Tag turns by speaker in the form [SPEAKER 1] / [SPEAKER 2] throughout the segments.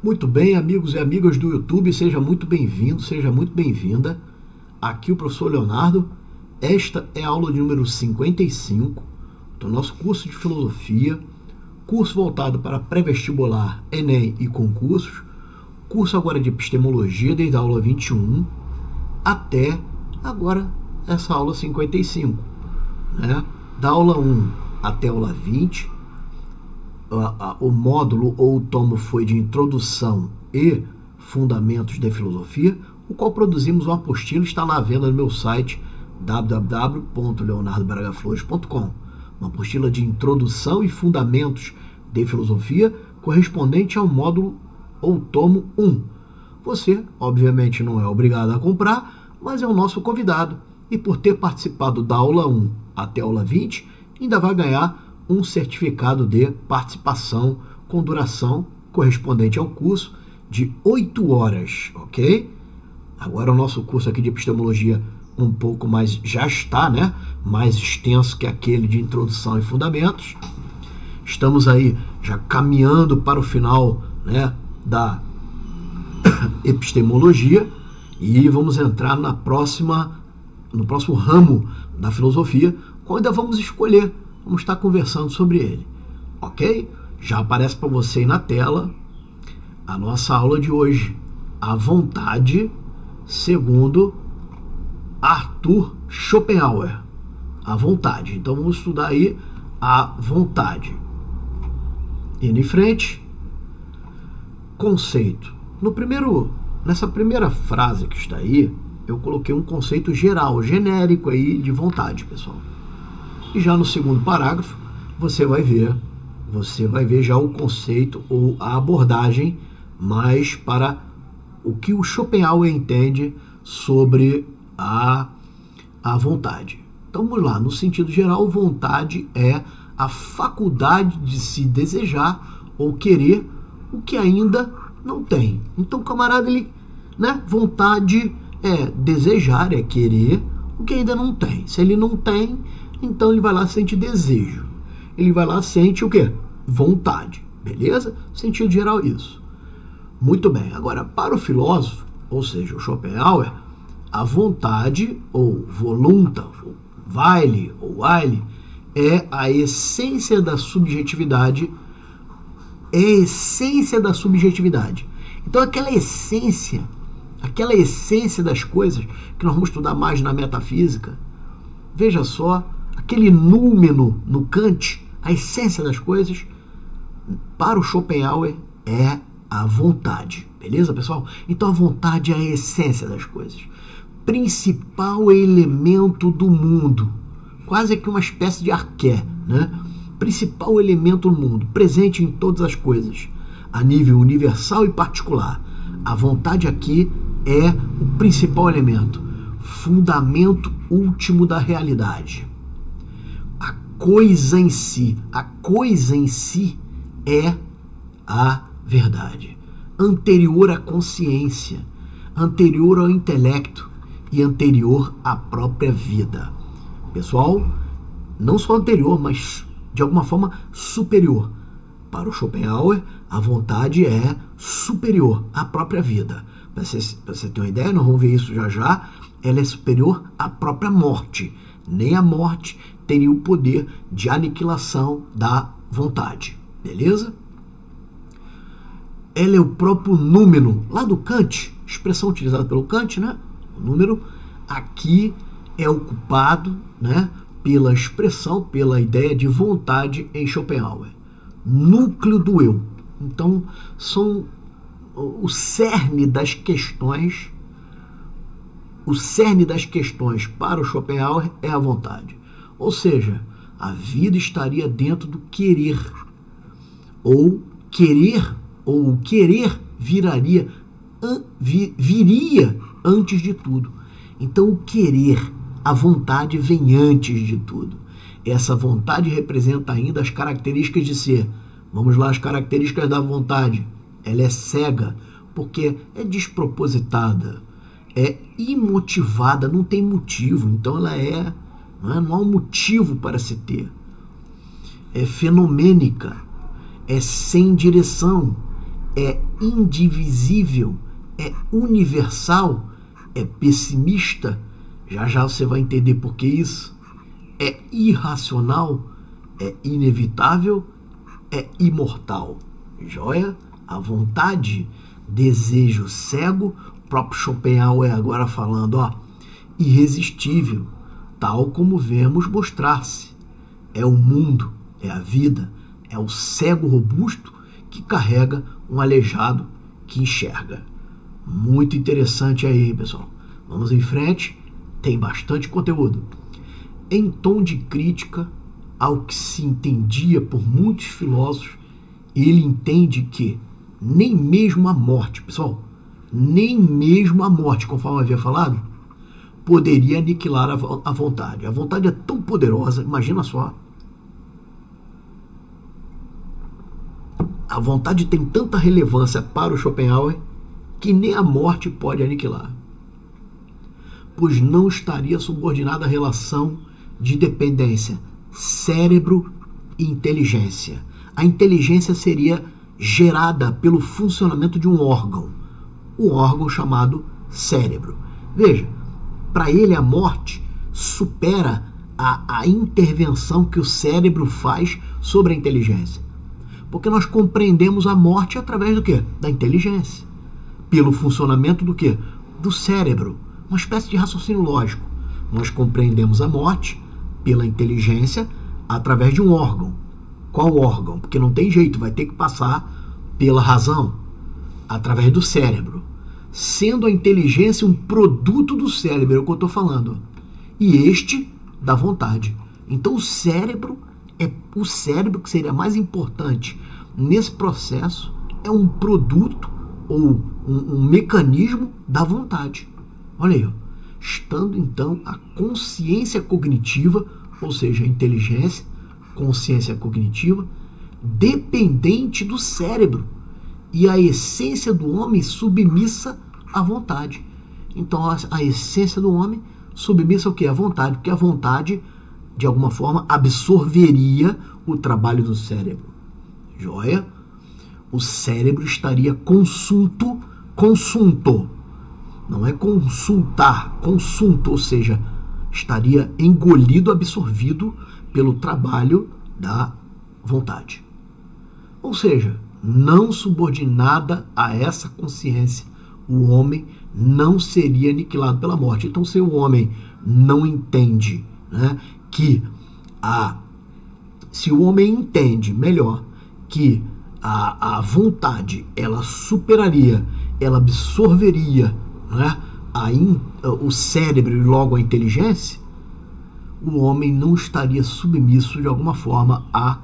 [SPEAKER 1] Muito bem, amigos e amigas do YouTube, seja muito bem-vindo, seja muito bem-vinda. Aqui o professor Leonardo. Esta é a aula de número 55 do nosso curso de filosofia, curso voltado para pré-vestibular, Enem e concursos, curso agora de epistemologia desde a aula 21 até agora essa aula 55, né? Da aula 1 até a aula 20, o módulo ou o tomo foi de introdução e fundamentos da filosofia, o qual produzimos uma apostila, está lá à venda no meu site www.leonardobragaflores.com, uma apostila de introdução e fundamentos de filosofia correspondente ao módulo ou tomo 1. Você, obviamente, não é obrigado a comprar, mas é o nosso convidado, e por ter participado da aula 1 até a aula 20, ainda vai ganhar um certificado de participação com duração correspondente ao curso de 8 horas, ok? Agora o nosso curso aqui de epistemologia um pouco mais, já está, né? Mais extenso que aquele de introdução e fundamentos. Estamos aí já caminhando para o final, né, da epistemologia e vamos entrar no próximo ramo da filosofia, onde vamos escolher. Vamos estar conversando sobre ele, ok? Já aparece para você aí na tela a nossa aula de hoje, a vontade segundo Arthur Schopenhauer. A vontade. Então vamos estudar aí a vontade. Indo em frente, conceito. Nessa primeira frase que está aí, eu coloquei um conceito geral, genérico aí de vontade, pessoal. E já no segundo parágrafo, você vai ver já o conceito ou a abordagem mais para o que o Schopenhauer entende sobre a vontade. Então vamos lá, no sentido geral, vontade é a faculdade de se desejar ou querer o que ainda não tem. Então o camarada, vontade é desejar, é querer o que ainda não tem. Se ele não tem, então ele vai lá, sente desejo. Ele vai lá, sente o quê? Vontade. Beleza? Sentido geral, isso. Muito bem. Agora, para o filósofo, ou seja, o Schopenhauer, a vontade, ou voluntas, ou Wille, é a essência da subjetividade. É a essência da subjetividade. Então, aquela essência das coisas, que nós vamos estudar mais na metafísica, veja só, aquele númeno no Kant, a essência das coisas, para o Schopenhauer é a vontade. Beleza, pessoal? Então a vontade é a essência das coisas. Principal elemento do mundo. Quase que uma espécie de arqué, né? Principal elemento do mundo, presente em todas as coisas, a nível universal e particular. A vontade aqui é o principal elemento, fundamento último da realidade. A coisa em si é a verdade, anterior à consciência, anterior ao intelecto e anterior à própria vida. Pessoal, não só anterior, mas de alguma forma superior. Para o Schopenhauer, a vontade é superior à própria vida. Para você ter uma ideia, nós vamos ver isso já, ela é superior à própria morte. Nem a morte teria o poder de aniquilação da vontade. Beleza? Ela é o próprio número, lá do Kant, expressão utilizada pelo Kant, né? O número aqui é ocupado, né, pela expressão, pela ideia de vontade em Schopenhauer. Núcleo do eu. Então, são o cerne das questões para o Schopenhauer é a vontade. Ou seja, a vida estaria dentro do querer. O querer viria antes de tudo. Então o querer, a vontade vem antes de tudo. Essa vontade representa ainda as características de ser. Vamos lá, as características da vontade. Ela é cega, porque é despropositada, é imotivada, não tem motivo. Então ela não há um motivo para se ter. É fenomênica, é sem direção, é indivisível, é universal, é pessimista, já já você vai entender por que isso, é irracional, é inevitável, é imortal. Joia? A vontade, desejo cego, o próprio Schopenhauer agora falando, irresistível, tal como vemos mostrar-se. É o mundo, é a vida, é o cego robusto que carrega um aleijado que enxerga. Muito interessante aí, pessoal. Vamos em frente, tem bastante conteúdo. Em tom de crítica ao que se entendia por muitos filósofos, ele entende que nem mesmo a morte, pessoal, nem mesmo a morte, conforme eu havia falado, poderia aniquilar a vontade. A vontade é tão poderosa, imagina só. A vontade tem tanta relevância para o Schopenhauer que nem a morte pode aniquilar, pois não estaria subordinada à relação de dependência cérebro e inteligência. A inteligência seria gerada pelo funcionamento de um órgão, o órgão chamado cérebro. Veja, para ele a morte supera a intervenção que o cérebro faz sobre a inteligência. Porque nós compreendemos a morte através do quê? Da inteligência. Pelo funcionamento do quê? Do cérebro. Uma espécie de raciocínio lógico. Nós compreendemos a morte pela inteligência através de um órgão. Qual órgão? Porque não tem jeito, vai ter que passar pela razão, através do cérebro. Sendo a inteligência um produto do cérebro, é o que eu estou falando. E este da vontade. Então o cérebro que seria mais importante nesse processo é um produto ou um mecanismo da vontade. Olha aí, estando então a consciência cognitiva, ou seja, a inteligência, consciência cognitiva, dependente do cérebro e a essência do homem submissa à vontade. Então a essência do homem submissa ao que? À vontade, porque a vontade de alguma forma absorveria o trabalho do cérebro. Joia? O cérebro estaria consunto, não é consultar, consunto, ou seja, estaria engolido, absorvido pelo trabalho da vontade. Ou seja, não subordinada a essa consciência, o homem não seria aniquilado pela morte. Então, se o homem não entende, se o homem entende melhor que a vontade ela superaria, ela absorveria o cérebro e logo a inteligência, o homem não estaria submisso de alguma forma à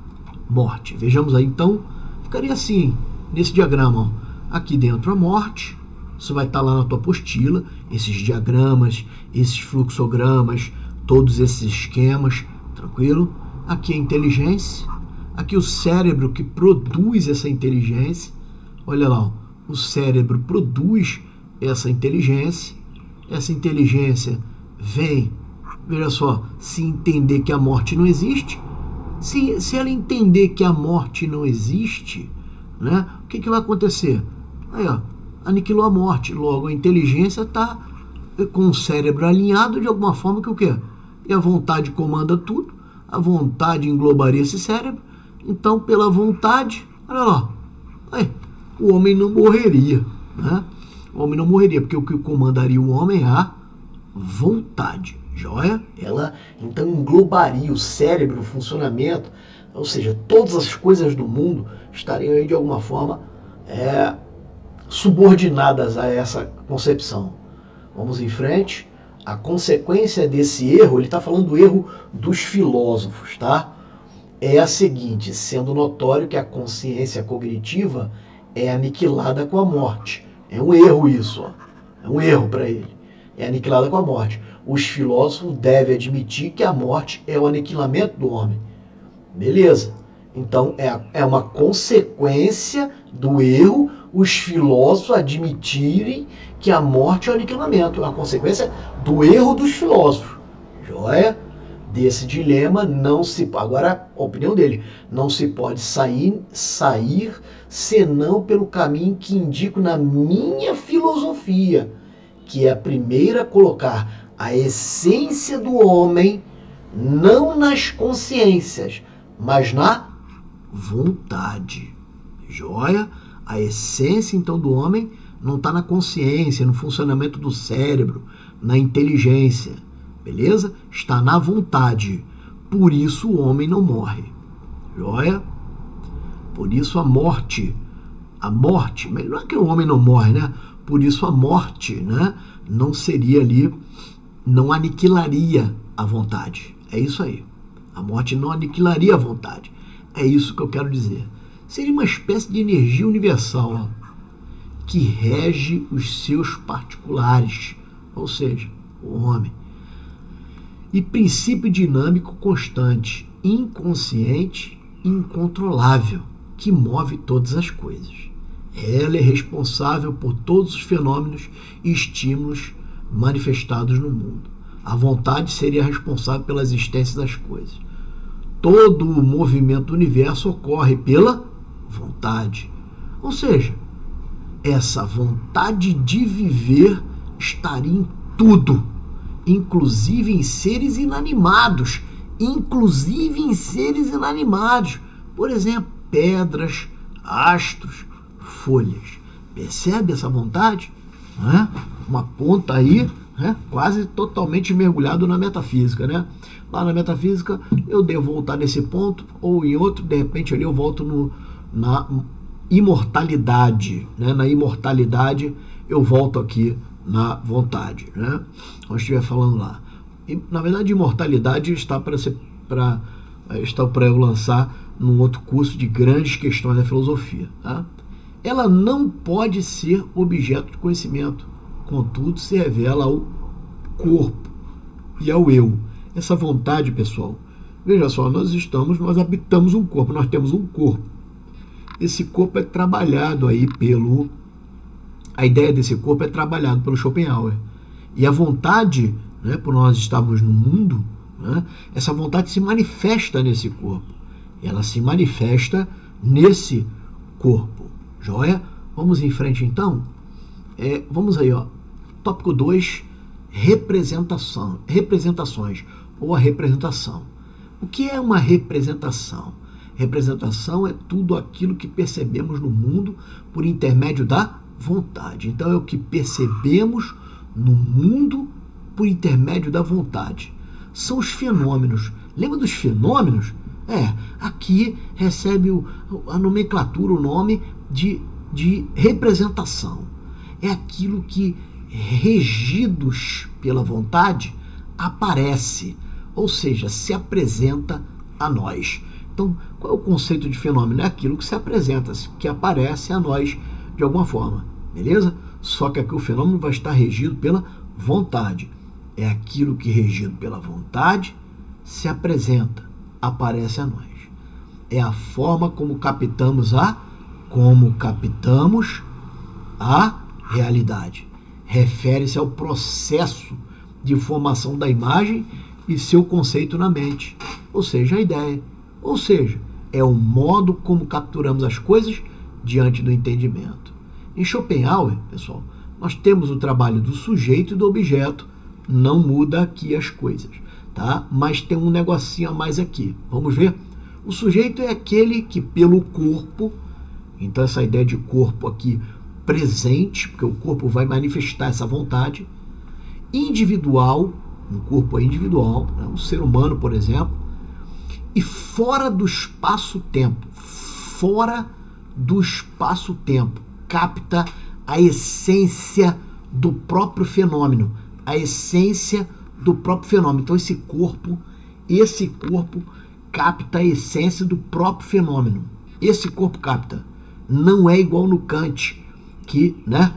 [SPEAKER 1] morte. Vejamos aí então, ficaria assim, nesse diagrama, aqui dentro a morte, isso vai estar lá na tua apostila, esses diagramas, esses fluxogramas, todos esses esquemas, tranquilo? Aqui a inteligência, aqui o cérebro que produz essa inteligência, olha lá, o cérebro produz essa inteligência vem, veja só, se entender que a morte não existe, se ela entender que a morte não existe, o que vai acontecer? Aí, aniquilou a morte, logo a inteligência está com o cérebro alinhado de alguma forma que o quê? E a vontade comanda tudo, a vontade englobaria esse cérebro, então pela vontade, olha lá, o homem não morreria, O homem não morreria, porque o que comandaria o homem é a vontade, joia? Ela então englobaria o cérebro, o funcionamento, ou seja, todas as coisas do mundo estariam aí de alguma forma subordinadas a essa concepção. Vamos em frente. A consequência desse erro, ele está falando do erro dos filósofos, tá? É a seguinte, sendo notório que a consciência cognitiva é aniquilada com a morte. É um erro isso, é um erro para ele. É aniquilada com a morte. Os filósofos devem admitir que a morte é o aniquilamento do homem. Beleza. Então é uma consequência do erro os filósofos admitirem que a morte é o aniquilamento. É uma consequência do erro dos filósofos. Joia? desse dilema não se... Agora, a opinião dele, não se pode sair senão pelo caminho que indico na minha filosofia, que é a primeira colocar a essência do homem não nas consciências, mas na vontade. Joia? A essência, então, do homem não está na consciência, no funcionamento do cérebro, na inteligência. Beleza? Está na vontade. Por isso o homem não morre. Joia? Por isso a morte, mas não é que o homem não morre, né? Por isso a morte, né, não seria ali, não aniquilaria a vontade. É isso aí. A morte não aniquilaria a vontade. É isso que eu quero dizer. Seria uma espécie de energia universal, ó, que rege os seus particulares, ou seja, o homem. E princípio dinâmico constante, inconsciente e incontrolável, que move todas as coisas. Ela é responsável por todos os fenômenos e estímulos manifestados no mundo. A vontade seria responsável pela existência das coisas. Todo o movimento do universo ocorre pela vontade. Ou seja, essa vontade de viver estaria em tudo, inclusive em seres inanimados. Por exemplo, pedras, astros, folhas. Percebe essa vontade? Uma ponta aí, quase totalmente mergulhado na metafísica, né? Lá na metafísica eu devo voltar nesse ponto ou em outro, de repente ali eu volto na imortalidade, né? Na imortalidade eu volto aqui na vontade, né? Quando estiver falando lá. E, na verdade, imortalidade está para eu lançar num outro curso de grandes questões da filosofia, tá? Ela não pode ser objeto de conhecimento, contudo se revela ao corpo e ao eu. Essa vontade, pessoal, veja só, nós habitamos um corpo, nós temos um corpo. Esse corpo é trabalhado aí a ideia desse corpo é trabalhado pelo Schopenhauer. E a vontade, né, por nós estarmos no mundo, né, essa vontade se manifesta nesse corpo. Ela se manifesta nesse corpo. Joia? Vamos em frente então? Vamos aí, ó. Tópico 2, representações, ou a representação. O que é uma representação? Representação é tudo aquilo que percebemos no mundo por intermédio da vontade. Então é o que percebemos no mundo por intermédio da vontade. São os fenômenos. Lembra dos fenômenos? Aqui recebe a nomenclatura, o nome de representação. É aquilo que, regidos pela vontade, aparece, ou seja, se apresenta a nós. Então, qual é o conceito de fenômeno? É aquilo que se apresenta, que aparece a nós de alguma forma, beleza? Só que aqui o fenômeno vai estar regido pela vontade. É aquilo que, regido pela vontade, se apresenta, aparece a nós. É a forma como captamos a realidade. Refere-se ao processo de formação da imagem e seu conceito na mente, ou seja, a ideia. Ou seja, é o modo como capturamos as coisas diante do entendimento. Em Schopenhauer, pessoal, nós temos o trabalho do sujeito e do objeto, não muda aqui as coisas, tá? Mas tem um negocinho a mais aqui. Vamos ver? O sujeito é aquele que pelo corpo, então essa ideia de corpo aqui presente, porque o corpo vai manifestar essa vontade, individual, um corpo é individual, né? Um ser humano, por exemplo, e fora do espaço-tempo, capta a essência do próprio fenômeno, Então esse corpo capta a essência do próprio fenômeno. Esse corpo capta. Não é igual no Kant, que, né,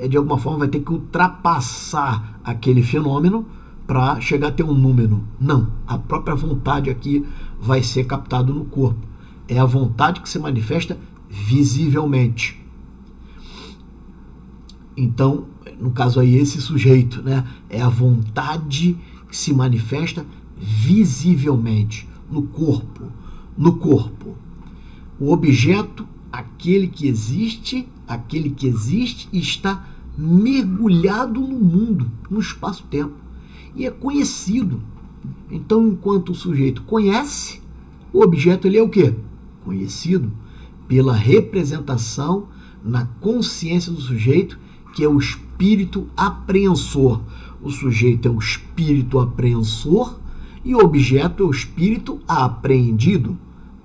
[SPEAKER 1] de alguma forma vai ter que ultrapassar aquele fenômeno para chegar a ter um número. Não, a própria vontade aqui vai ser captada no corpo. É a vontade que se manifesta visivelmente. Então, no caso aí, esse sujeito, né, é a vontade que se manifesta visivelmente no corpo. No corpo. O objeto, aquele que existe e está mergulhado no mundo, no espaço-tempo. E é conhecido. Então, enquanto o sujeito conhece, o objeto ele é o quê? Conhecido pela representação na consciência do sujeito, que é o espírito apreensor. O sujeito é o espírito apreensor e o objeto é o espírito apreendido.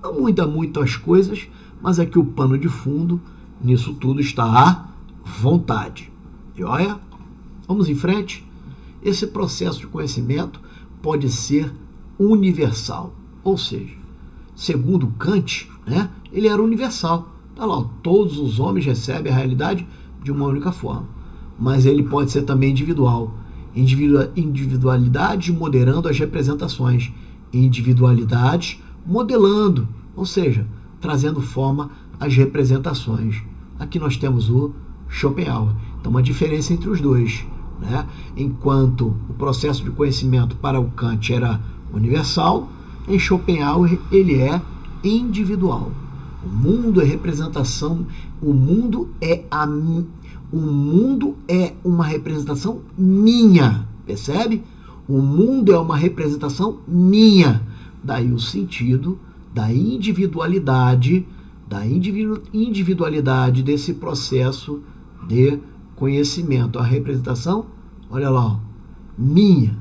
[SPEAKER 1] Não muitas coisas, mas aqui o pano de fundo, nisso tudo está a vontade. E olha, vamos em frente. Esse processo de conhecimento pode ser universal, ou seja, segundo Kant, né, ele era universal. Tá lá, todos os homens recebem a realidade de uma única forma, mas ele pode ser também individual. Individualidade moderando as representações, individualidade modelando, ou seja, trazendo forma às representações. Aqui nós temos o Schopenhauer. Então, uma diferença entre os dois, né? Enquanto o processo de conhecimento para o Kant era universal, em Schopenhauer ele é individual. O mundo é representação, o mundo é uma representação minha, percebe? O mundo é uma representação minha. Daí o sentido da individualidade, desse processo de conhecimento. A representação, olha lá, ó, minha,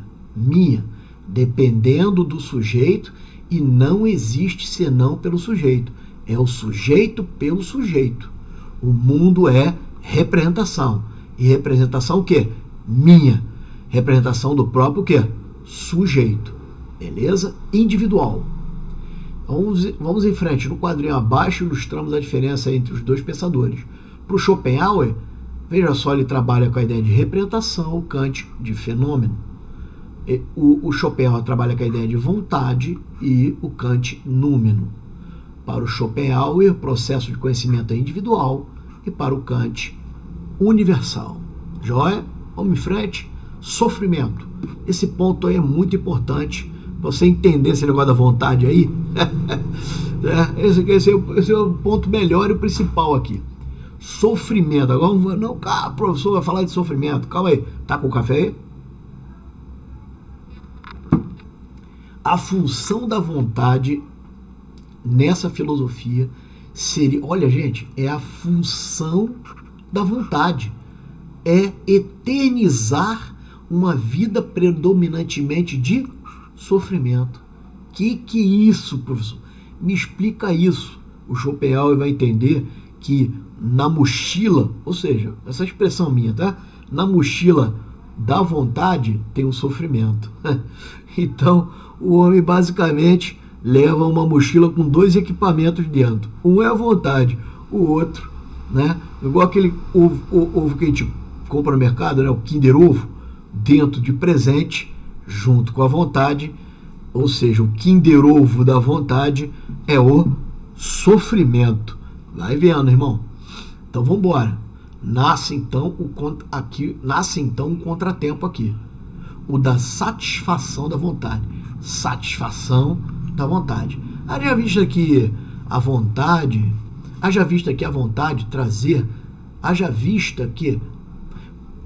[SPEAKER 1] dependendo do sujeito, e não existe senão pelo sujeito. É o sujeito pelo sujeito. O mundo é representação. E representação o quê? Minha. Representação do próprio o quê? Sujeito. Beleza? Individual. Vamos em frente. No quadrinho abaixo ilustramos a diferença entre os dois pensadores. Para o Schopenhauer, veja só, ele trabalha com a ideia de representação, o Kant de fenômeno. O Schopenhauer trabalha com a ideia de vontade e o Kant númeno. Para o Schopenhauer, o processo de conhecimento é individual e para o Kant, universal. Joia? Vamos em frente. Sofrimento. Esse ponto aí é muito importante para você entender esse negócio da vontade aí. Esse é o ponto melhor e o principal aqui. Sofrimento. Agora não, cara, professor vai falar de sofrimento. Calma aí. Tá com o café aí? A função da vontade nessa filosofia seria, olha gente, é a função da vontade, é eternizar uma vida predominantemente de sofrimento. Que é isso, professor? Me explica isso. O Schopenhauer vai entender que na mochila, ou seja, essa expressão minha, tá? Na mochila da vontade tem o sofrimento. Então, o homem basicamente leva uma mochila com dois equipamentos dentro. Um é a vontade, o outro, né? Igual aquele ovo que a gente compra no mercado, né? O Kinder Ovo, dentro de presente, junto com a vontade. Ou seja, o Kinder Ovo da vontade é o sofrimento. Vai vendo, irmão. Então, vamos embora. Nasce então um contratempo aqui. O da satisfação da vontade. Satisfação da vontade. Haja vista que a vontade trazer, haja vista que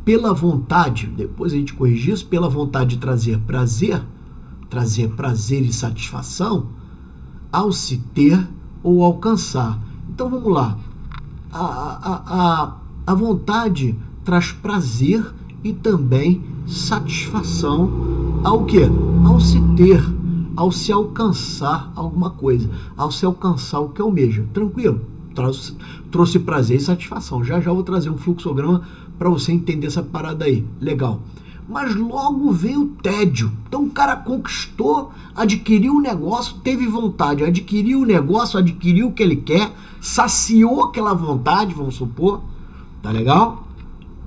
[SPEAKER 1] pela vontade, depois a gente corrigir isso, pela vontade de trazer prazer e satisfação ao se ter ou alcançar. Então vamos lá. A vontade traz prazer e também satisfação ao quê? Ao se ter, ao se alcançar alguma coisa, ao se alcançar o que almeja. Tranquilo? Trouxe prazer e satisfação. Já vou trazer um fluxograma para você entender essa parada aí. Legal. Mas logo veio o tédio. Então o cara conquistou, adquiriu o negócio, teve vontade, adquiriu o negócio, adquiriu o que ele quer, saciou aquela vontade, vamos supor. Tá legal?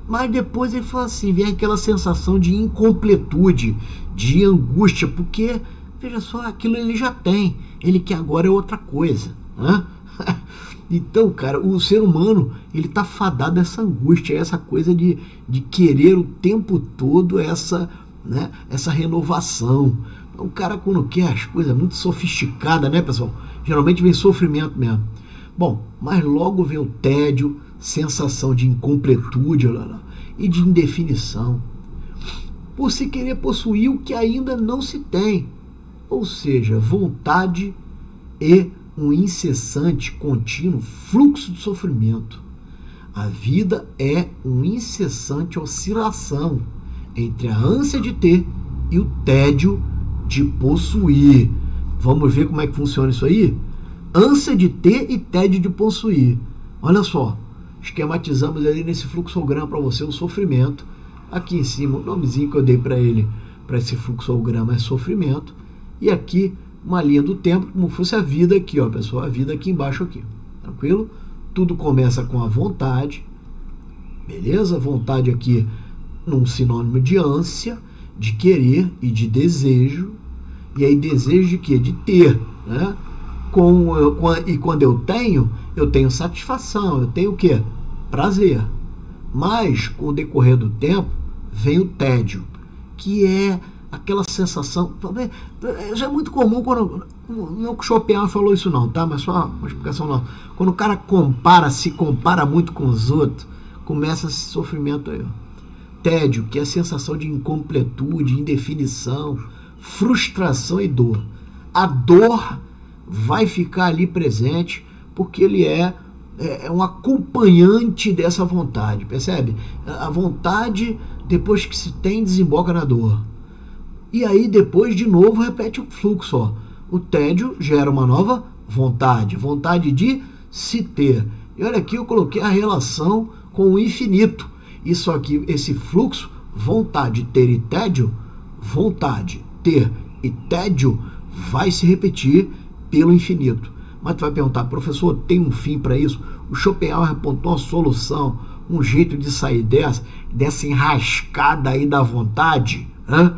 [SPEAKER 1] Mas depois ele fala assim, vem aquela sensação de incompletude, de angústia, porque, veja só, aquilo ele já tem, ele quer agora é outra coisa, né? Então, cara, o ser humano, ele tá fadado a essa angústia, essa coisa de querer o tempo todo essa né? Essa renovação. O cara, quando quer as coisas muito sofisticadas, né, pessoal? Geralmente vem sofrimento mesmo. Bom, mas logo vem o tédio, sensação de incompletude e de indefinição, por se querer possuir o que ainda não se tem, ou seja, vontade e um incessante, contínuo fluxo de sofrimento. A vida é uma incessante oscilação entre a ânsia de ter e o tédio de possuir. Vamos ver como é que funciona isso aí? Ânsia de ter e tédio de possuir. Olha só, esquematizamos ali nesse fluxograma para você o sofrimento. Aqui em cima, o nomezinho que eu dei para ele, para esse fluxograma, é sofrimento. E aqui, uma linha do tempo, como fosse a vida aqui, ó, pessoal, a vida aqui embaixo aqui. Tranquilo? Tudo começa com a vontade, beleza? Vontade aqui num sinônimo de ânsia, de querer e de desejo. E aí desejo de quê? De ter, né? E quando eu tenho satisfação, eu tenho o quê? Prazer. Mas, com o decorrer do tempo, vem o tédio, que é aquela sensação... Já é muito comum quando... Não que o Schopenhauer falou isso não, tá? Mas só uma explicação não. Quando o cara se compara muito com os outros, começa esse sofrimento aí, ó. Tédio, que é a sensação de incompletude, indefinição, frustração e dor. A dor vai ficar ali presente porque ele é um acompanhante dessa vontade, percebe? A vontade, depois que se tem, desemboca na dor. E aí depois de novo repete o fluxo, ó. O tédio gera uma nova vontade, vontade de se ter. E olha aqui, eu coloquei a relação com o infinito. Isso aqui, esse fluxo, vontade, ter e tédio, vontade, ter e tédio, vai se repetir pelo infinito. Mas tu vai perguntar, professor, tem um fim para isso? O Schopenhauer apontou uma solução, um jeito de sair dessa enrascada aí da vontade, hein?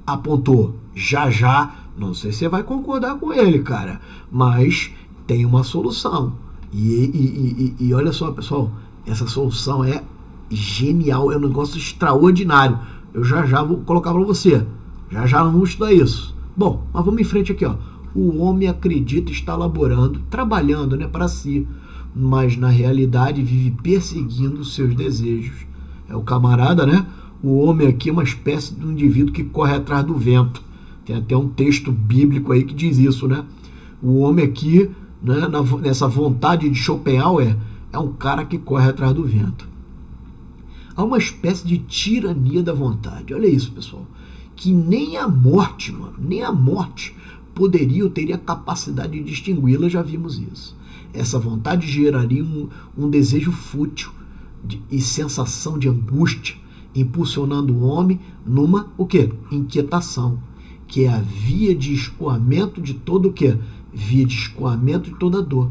[SPEAKER 1] Apontou, já, não sei se você vai concordar com ele, cara, mas tem uma solução. E olha só, pessoal, essa solução é genial, é um negócio extraordinário. Eu já vou colocar para você. Já não vamos estudar isso. Bom, mas vamos em frente aqui, ó. O homem acredita estar laborando, trabalhando, né, para si, mas na realidade vive perseguindo seus desejos. É o camarada, né? O homem aqui é uma espécie de um indivíduo que corre atrás do vento. Tem até um texto bíblico aí que diz isso, né? O homem aqui, né, nessa vontade de Schopenhauer, é um cara que corre atrás do vento. Há uma espécie de tirania da vontade. Olha isso, pessoal. Que nem a morte, mano, nem a morte poderia ou teria capacidade de distingui-la, já vimos isso. Essa vontade geraria um desejo fútil e sensação de angústia, impulsionando o homem numa, o quê? Inquietação, que é a via de escoamento de todo o quê? Via de escoamento de toda dor.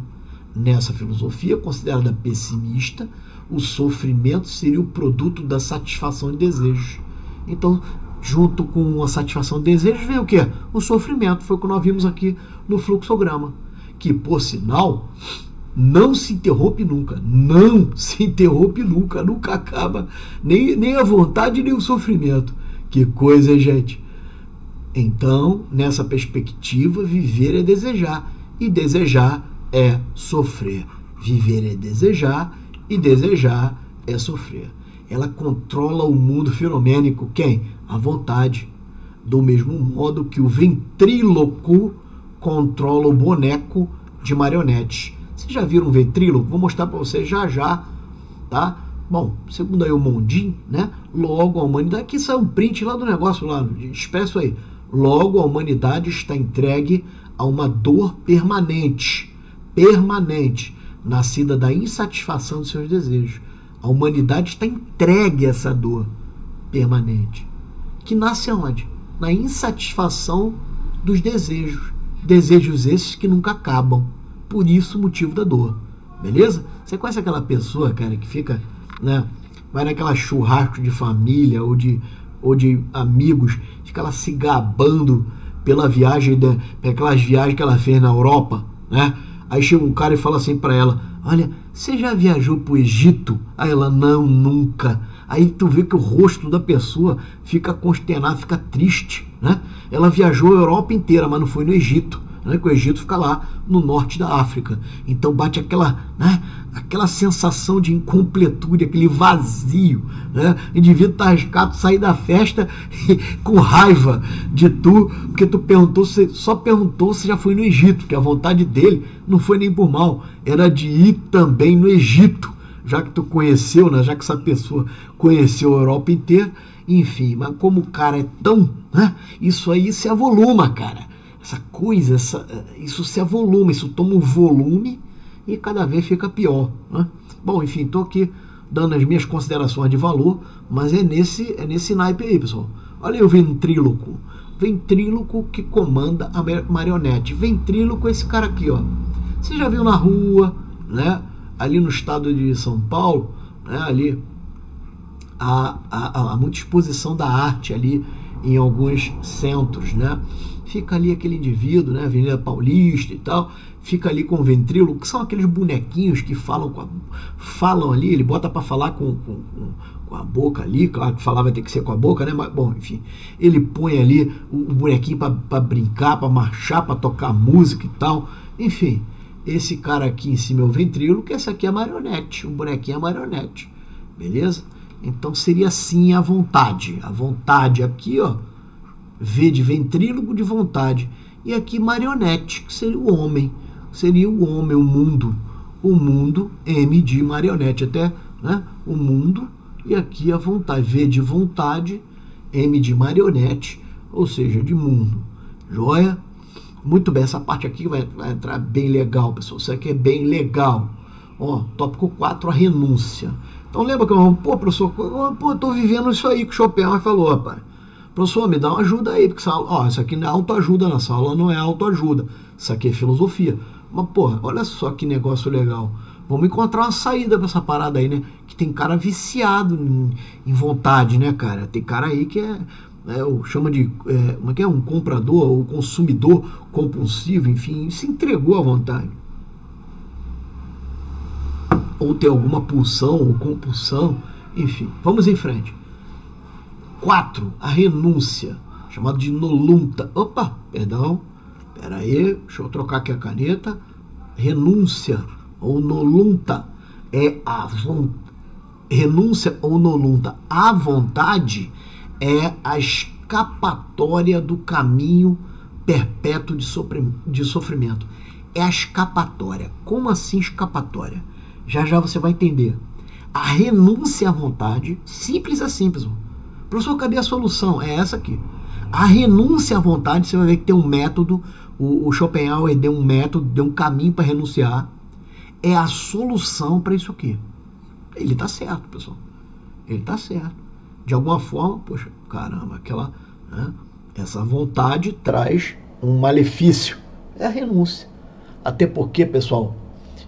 [SPEAKER 1] Nessa filosofia, considerada pessimista, o sofrimento seria o produto da satisfação de desejos. Então, junto com a satisfação de desejos, vem o quê? O sofrimento. Foi o que nós vimos aqui no fluxograma. Que, por sinal, não se interrompe nunca. Não se interrompe nunca. Nunca acaba nem a vontade, nem o sofrimento. Que coisa, hein, gente? Então, nessa perspectiva, viver é desejar. E desejar é sofrer. Viver é desejar e desejar é sofrer. Ela controla o mundo fenomênico. Quem? A vontade. Do mesmo modo que o ventríloco controla o boneco de marionete. Vocês já viram um ventríloco? Vou mostrar para vocês já, tá? Bom, segundo aí o Mondin, né? Logo a humanidade... Aqui saiu um print lá do negócio lá, expresso aí. Logo a humanidade está entregue a uma dor permanente, nascida da insatisfação de seus desejos. A humanidade está entregue a essa dor permanente, que nasce aonde? Na insatisfação dos desejos. Desejos esses que nunca acabam. Por isso o motivo da dor. Beleza? Você conhece aquela pessoa, cara, que fica, né, vai naquela churrasco de família ou de amigos, fica lá se gabando pela viagem, pelas viagens que ela fez na Europa, né? Aí chega um cara e fala assim pra ela: olha, você já viajou pro Egito? Aí ela: não, nunca. Aí tu vê que o rosto da pessoa fica consternado, fica triste, né? Ela viajou a Europa inteira, mas não foi no Egito, né? Que o Egito fica lá no norte da África. Então bate aquela, né? Aquela sensação de incompletude, aquele vazio, né? O indivíduo tá arriscado sair da festa com raiva de tu, porque tu perguntou, só perguntou se já foi no Egito, que a vontade dele não foi nem por mal, era de ir também no Egito, já que tu conheceu, né? Já que essa pessoa conheceu a Europa inteira, enfim, mas como o cara é tão, né? Isso aí se avoluma, cara. Essa coisa, isso se avoluma, isso toma um volume e cada vez fica pior, né? Bom, enfim, estou aqui dando as minhas considerações de valor, mas é nesse naipe aí, pessoal. Olha aí o ventríloco. Ventríloco que comanda a marionete. Ventríloco é esse cara aqui, ó. Você já viu na rua, né? Ali no estado de São Paulo, né? Ali há muita exposição da arte ali em alguns centros, né? Fica ali aquele indivíduo, né? Avenida Paulista e tal, fica ali com o ventríloco, que são aqueles bonequinhos que falam ali, ele bota para falar com a boca ali, claro que falar vai ter que ser com a boca, né? Mas, bom, enfim, ele põe ali o bonequinho para brincar, para marchar, para tocar música e tal, enfim. Esse cara aqui em cima é o ventríloco, esse aqui é a marionete, o bonequinho é a marionete, beleza? Então seria assim a vontade aqui, ó, V de ventríloco, de vontade, e aqui marionete, que seria o homem, o mundo, M de marionete, até, né, o mundo, e aqui a vontade, V de vontade, M de marionete, ou seja, de mundo, joia? Muito bem, essa parte aqui vai entrar bem legal, pessoal, isso aqui é bem legal. Ó, tópico 4, a renúncia. Então lembra que eu, professor, eu tô vivendo isso aí que o Schopenhauer falou, rapaz. Professor, me dá uma ajuda aí, porque isso aqui não é autoajuda, nessa aula não é autoajuda, isso aqui é filosofia. Mas, olha só que negócio legal. Vamos encontrar uma saída pra essa parada aí, né? Que tem cara viciado em vontade, né, cara? Tem cara aí que chama de, como é que é? Um comprador ou consumidor compulsivo, enfim, se entregou à vontade. Ou tem alguma pulsão ou compulsão, enfim. Vamos em frente. 4, a renúncia, chamado de nolunta. Opa, perdão, espera aí, deixa eu trocar aqui a caneta. Renúncia ou nolunta é renúncia ou nolunta. A vontade é a escapatória do caminho perpétuo de sofrimento. É a escapatória. Como assim escapatória? Já já você vai entender. A renúncia à vontade, simples assim, pessoal. Professor, cadê a solução? É essa aqui. A renúncia à vontade, você vai ver que tem um método, o Schopenhauer deu um método, deu um caminho para renunciar. É a solução para isso aqui. Ele está certo, pessoal. Ele está certo. De alguma forma, poxa, caramba, essa vontade traz um malefício. É a renúncia. Até porque, pessoal,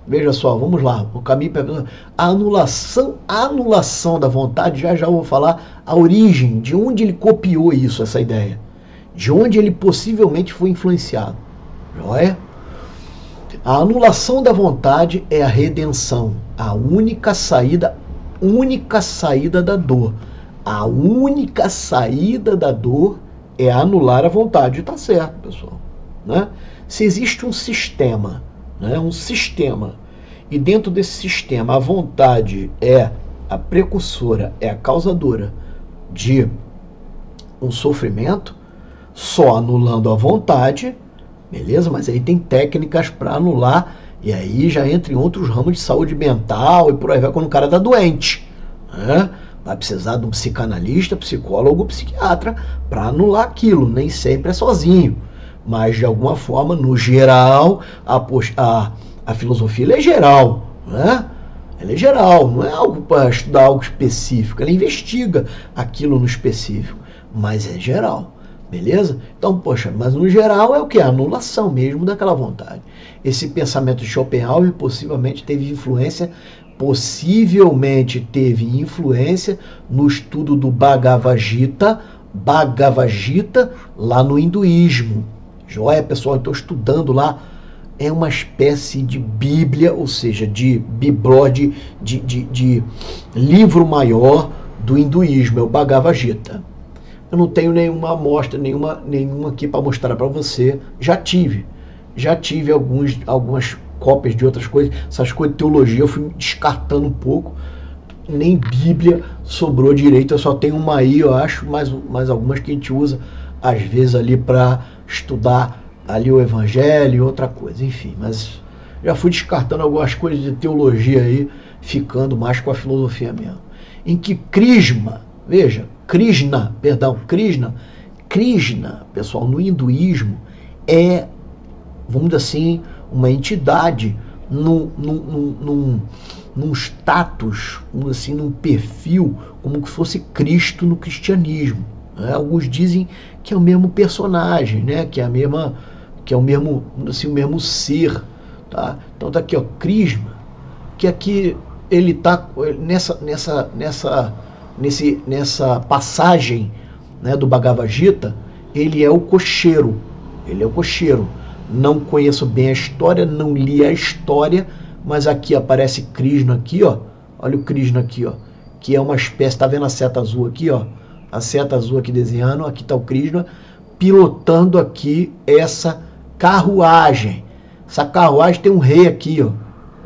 [SPEAKER 1] veja só, vamos lá, o caminho para a anulação da vontade, já vou falar a origem, de onde ele copiou isso, essa ideia, de onde ele possivelmente foi influenciado. Joia? A anulação da vontade é a redenção, a única saída da dor. A única saída da dor é anular a vontade. Está certo, pessoal, né? Se existe um sistema, né, e dentro desse sistema a vontade é a precursora, é a causadora de um sofrimento, só anulando a vontade, beleza? Mas aí tem técnicas para anular, e aí já entra em outros ramos de saúde mental e por aí vai, quando o cara está doente, né? Vai precisar de um psicanalista, psicólogo, psiquiatra para anular aquilo, nem sempre é sozinho, mas de alguma forma, no geral, a filosofia ela é geral, né? Ela é geral, não é algo para estudar algo específico, ela investiga aquilo no específico, mas é geral, beleza? Então, poxa, mas no geral é o que? A anulação mesmo daquela vontade. Esse pensamento de Schopenhauer possivelmente teve influência no estudo do Bhagavad Gita, lá no hinduísmo. Joia, pessoal, estou estudando lá, é uma espécie de Bíblia, ou seja, de livro maior do hinduísmo, é o Bhagavad Gita. Eu não tenho nenhuma amostra, nenhuma aqui para mostrar para você. Já tive algumas cópias de outras coisas. Essas coisas de teologia eu fui descartando um pouco. Nem Bíblia sobrou direito. Eu só tenho uma aí, eu acho, mais algumas que a gente usa às vezes ali para estudar ali o Evangelho e outra coisa. Enfim, mas já fui descartando algumas coisas de teologia aí, ficando mais com a filosofia mesmo. Em que Krishna, Krishna, pessoal, no hinduísmo é, vamos dizer assim, uma entidade num status, assim, num perfil, como que fosse Cristo no cristianismo. Né? Alguns dizem que é o mesmo personagem, né? Que é o mesmo, assim, o mesmo ser. Tá? Então tá aqui, ó, Krishna, que aqui ele tá nessa passagem, né, do Bhagavad Gita, ele é o cocheiro. Não conheço bem a história, não li a história, mas aqui aparece Krishna aqui, ó. Olha o Krishna aqui, ó, que é uma espécie, tá vendo a seta azul aqui, ó? A seta azul aqui desenhando, aqui tá o Krishna pilotando aqui essa carruagem. Essa carruagem tem um rei aqui, ó.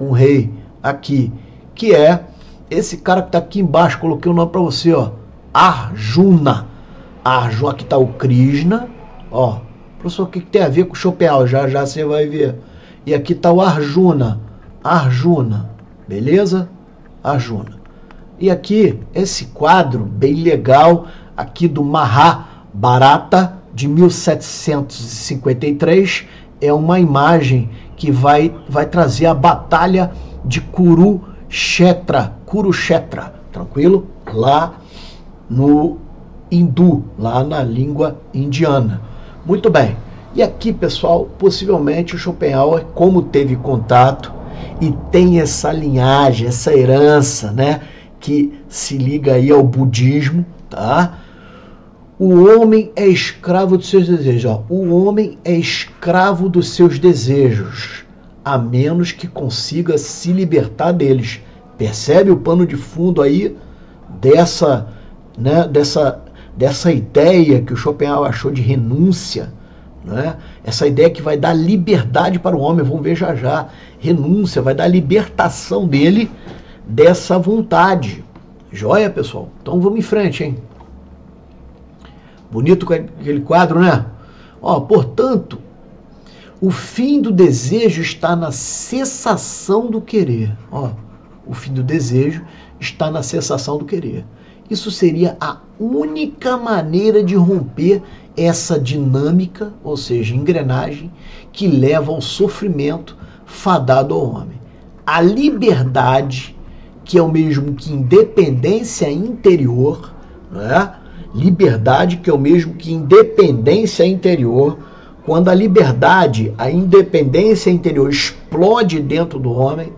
[SPEAKER 1] Um rei aqui, que é esse cara que tá aqui embaixo. Coloquei o nome para você, ó. Arjuna. Arjuna, aqui tá o Krishna, ó. Professor, o que tem a ver com o Schopenhauer? Já você vai ver. E aqui tá o Arjuna. Arjuna, beleza? Arjuna. E aqui, esse quadro bem legal, aqui do Mahabharata, de 1753, é uma imagem que vai trazer a batalha de Kurukshetra, tranquilo? Lá no hindu, lá na língua indiana. Muito bem. E aqui, pessoal, possivelmente o Schopenhauer, como teve contato e tem essa linhagem, essa herança, né, que se liga aí ao budismo, tá? O homem é escravo dos seus desejos. Ó. O homem é escravo dos seus desejos, a menos que consiga se libertar deles. Percebe o pano de fundo aí dessa, né, dessa ideia que o Schopenhauer achou de renúncia, né? Essa ideia que vai dar liberdade para o homem, vamos ver já já. Renúncia, vai dar libertação dele dessa vontade. Joia, pessoal? Então vamos em frente, hein? Bonito aquele quadro, né? Ó, portanto, o fim do desejo está na cessação do querer. Ó, o fim do desejo está na cessação do querer. Isso seria a única maneira de romper essa dinâmica, ou seja, engrenagem, que leva ao sofrimento fadado ao homem. A liberdade, que é o mesmo que independência interior, né? Liberdade, que é o mesmo que independência interior. Quando a liberdade, a independência interior explode dentro do homem,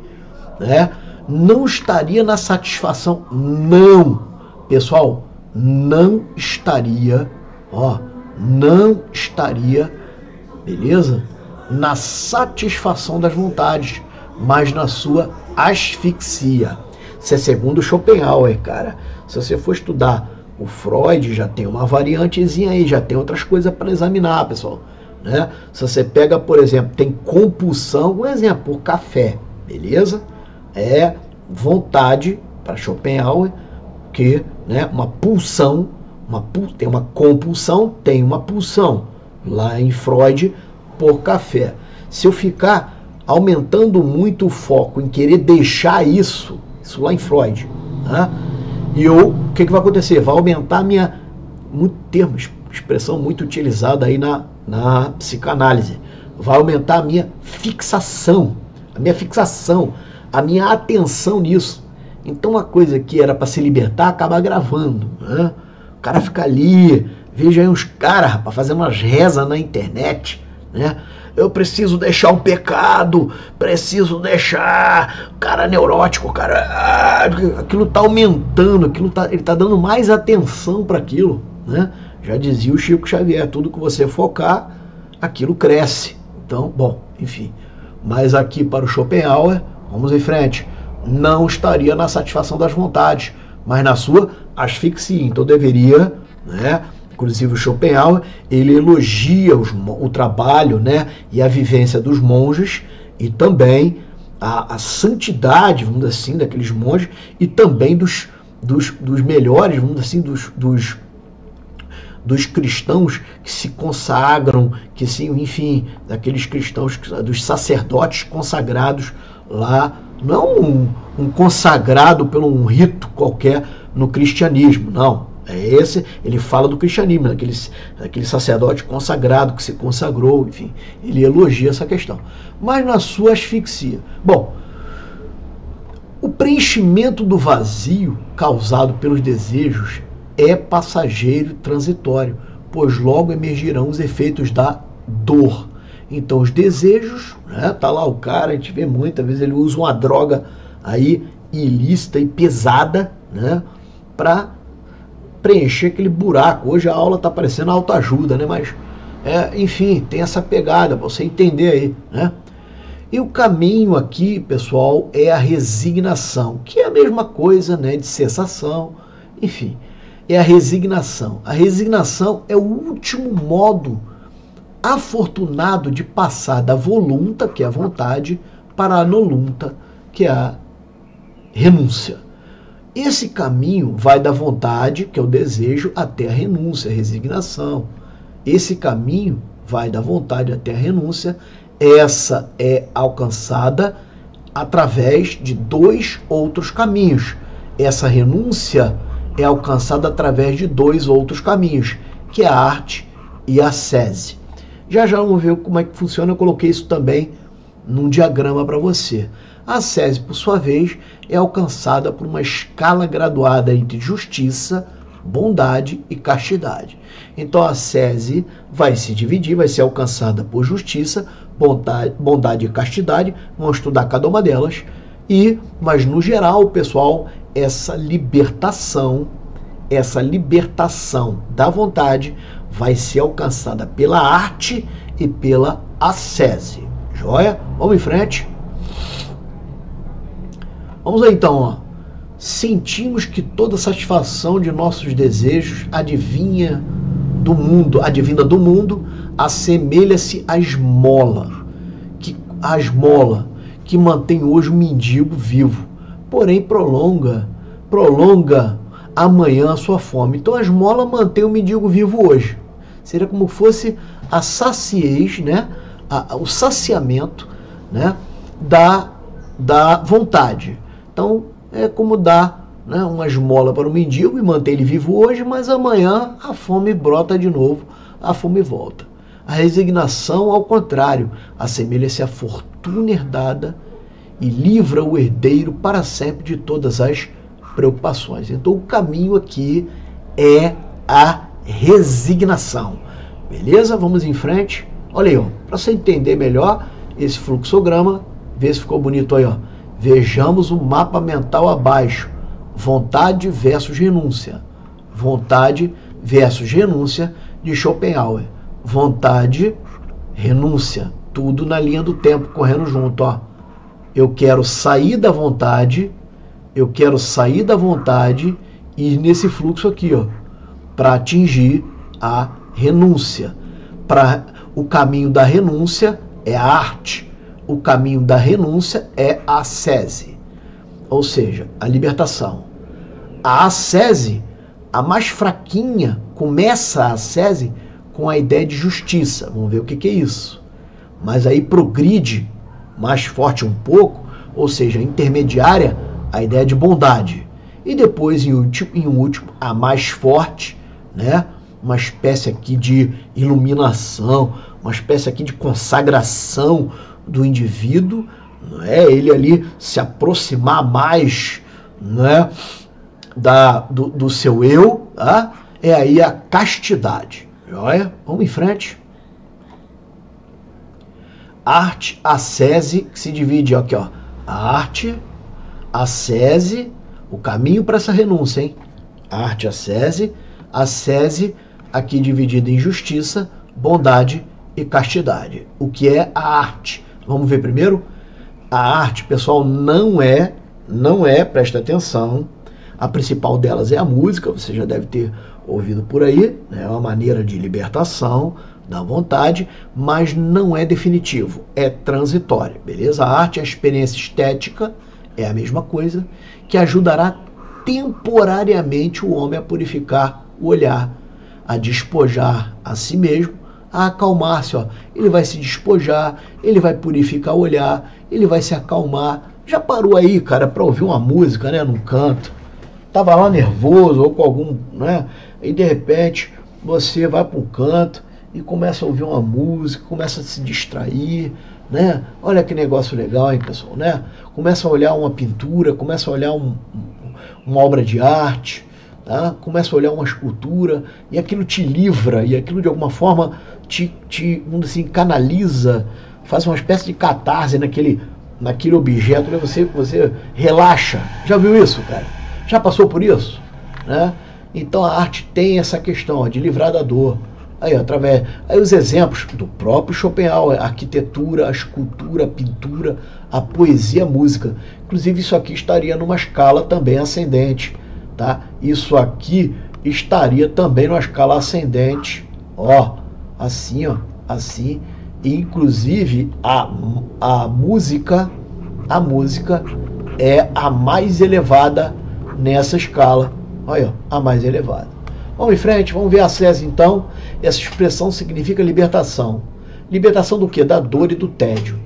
[SPEAKER 1] né? Não estaria na satisfação, não, pessoal, não estaria, ó, não estaria, beleza? Na satisfação das vontades, mas na sua asfixia. Isso é segundo Schopenhauer, cara. Se você for estudar o Freud, já tem uma variantezinha aí, já tem outras coisas para examinar, pessoal, né? Se você pega, por exemplo, tem compulsão, um exemplo, por café, beleza? É vontade, para Schopenhauer, que, né, uma pulsão, tem uma compulsão, tem uma pulsão, lá em Freud, por café. Se eu ficar aumentando muito o foco em querer deixar isso lá em Freud, né? E o que vai acontecer? Vai aumentar a minha, expressão muito utilizada aí na psicanálise, vai aumentar a minha fixação, a minha atenção nisso. Então uma coisa que era para se libertar acaba agravando, né? O cara fica ali, veja aí uns caras, rapaz, fazendo umas rezas na internet, né? Eu preciso deixar o pecado, preciso deixar, o cara neurótico, o cara, aquilo tá aumentando, ele tá dando mais atenção para aquilo, né? Já dizia o Chico Xavier, tudo que você focar, aquilo cresce. Então, bom, enfim. Mas aqui para o Schopenhauer, vamos em frente, não estaria na satisfação das vontades, mas na sua asfixia. Então deveria, né? Inclusive o Schopenhauer, ele elogia o trabalho, né, e a vivência dos monges e também a santidade, vamos dizer assim, daqueles monges e também dos melhores, vamos dizer assim, dos cristãos que se consagram, que se, enfim, daqueles cristãos, dos sacerdotes consagrados lá, não um consagrado por um rito qualquer no cristianismo, não. Ele fala do cristianismo, aquele sacerdote consagrado que se consagrou, enfim, ele elogia essa questão. Mas na sua asfixia. Bom, o preenchimento do vazio causado pelos desejos é passageiro e transitório, pois logo emergirão os efeitos da dor. Então os desejos, né, tá lá o cara, a gente vê muitas vezes ele usa uma droga aí ilícita e pesada, né, para preencher aquele buraco. Hoje a aula está parecendo autoajuda, né? Mas, enfim, tem essa pegada para você entender aí, né? E o caminho aqui, pessoal, é a resignação, que é a mesma coisa, né, de cessação, enfim, é a resignação. A resignação é o último modo afortunado de passar da volunta, que é a vontade, para a nolunta, que é a renúncia. Esse caminho vai da vontade, que é o desejo, até a renúncia, a resignação. Esse caminho vai da vontade até a renúncia. Essa é alcançada através de dois outros caminhos. Essa renúncia é alcançada através de dois outros caminhos, que é a arte e a ascese. Já vamos ver como é que funciona. Eu coloquei isso também num diagrama para você. A ascese, por sua vez, é alcançada por uma escala graduada entre justiça, bondade e castidade. Então a ascese vai se dividir, vai ser alcançada por justiça, bondade e castidade. Vamos estudar cada uma delas. Mas no geral, pessoal, essa libertação da vontade vai ser alcançada pela arte e pela ascese. Joia? Vamos em frente. Vamos lá então, ó. Sentimos que toda satisfação de nossos desejos advinda do mundo, assemelha-se à esmola, que mantém hoje o mendigo vivo, porém prolonga amanhã a sua fome. Então a esmola mantém o mendigo vivo hoje. Seria como fosse a saciez, né? O saciamento, né? da vontade. Então, é como dar, né, uma esmola para o mendigo e manter ele vivo hoje, mas amanhã a fome brota de novo, a fome volta. A resignação, ao contrário, assemelha-se à fortuna herdada e livra o herdeiro para sempre de todas as preocupações. Então, o caminho aqui é a resignação. Beleza? Vamos em frente. Olha aí, para você entender melhor esse fluxograma, vê se ficou bonito aí, ó. Vejamos o mapa mental abaixo. Vontade versus renúncia. Vontade versus renúncia de Schopenhauer. Vontade, renúncia. Tudo na linha do tempo, correndo junto, ó. Eu quero sair da vontade, e ir nesse fluxo aqui, ó, para atingir a renúncia. O caminho da renúncia é a arte. O caminho da renúncia é a ascese, ou seja, a libertação. A ascese, a mais fraquinha, começa a ascese com a ideia de justiça. Vamos ver o que é isso. Mas aí progride mais forte um pouco, ou seja, intermediária, a ideia de bondade. E depois, em último, a mais forte, né? Uma espécie aqui de iluminação, uma espécie aqui de consagração do indivíduo, não é? Ele ali se aproximar mais, não é? do seu eu, tá? É aí a castidade. Joia? Vamos em frente. Arte, ascese, que se divide aqui, ó. A arte, ascese, o caminho para essa renúncia, hein? Arte, ascese aqui dividida em justiça, bondade e castidade. O que é a arte? Vamos ver primeiro? A arte, pessoal, não é, presta atenção, A principal delas é a música, você já deve ter ouvido por aí, né? É uma maneira de libertação da vontade, mas não é definitivo, é transitório, beleza? A arte, a experiência estética é a mesma coisa, que ajudará temporariamente o homem a purificar o olhar, a despojar a si mesmo, a acalmar-se. Ele vai se despojar, ele vai purificar o olhar, ele vai se acalmar. Já parou aí, cara, para ouvir uma música, né, num canto? Tava lá nervoso ou com algum, né? E de repente você vai para um canto e começa a ouvir uma música, começa a se distrair, né? Olha que negócio legal, hein, pessoal, né? Começa a olhar uma pintura, começa a olhar uma obra de arte, tá? Começa a olhar uma escultura e aquilo te livra, e aquilo de alguma forma vamos assim, canaliza, faz uma espécie de catarse naquele objeto, né? Você relaxa. Já viu isso, cara? Já passou por isso? Né? Então a arte tem essa questão de livrar da dor. Aí os exemplos do próprio Schopenhauer, a arquitetura, a escultura, a pintura, a poesia, a música. Inclusive isso aqui estaria numa escala também ascendente, tá? Isso aqui estaria também numa escala ascendente, assim, assim. Inclusive a música é a mais elevada nessa escala. Olha, a mais elevada. Vamos em frente, vamos ver a SESI então. Essa expressão significa libertação. Libertação do quê? Da dor e do tédio.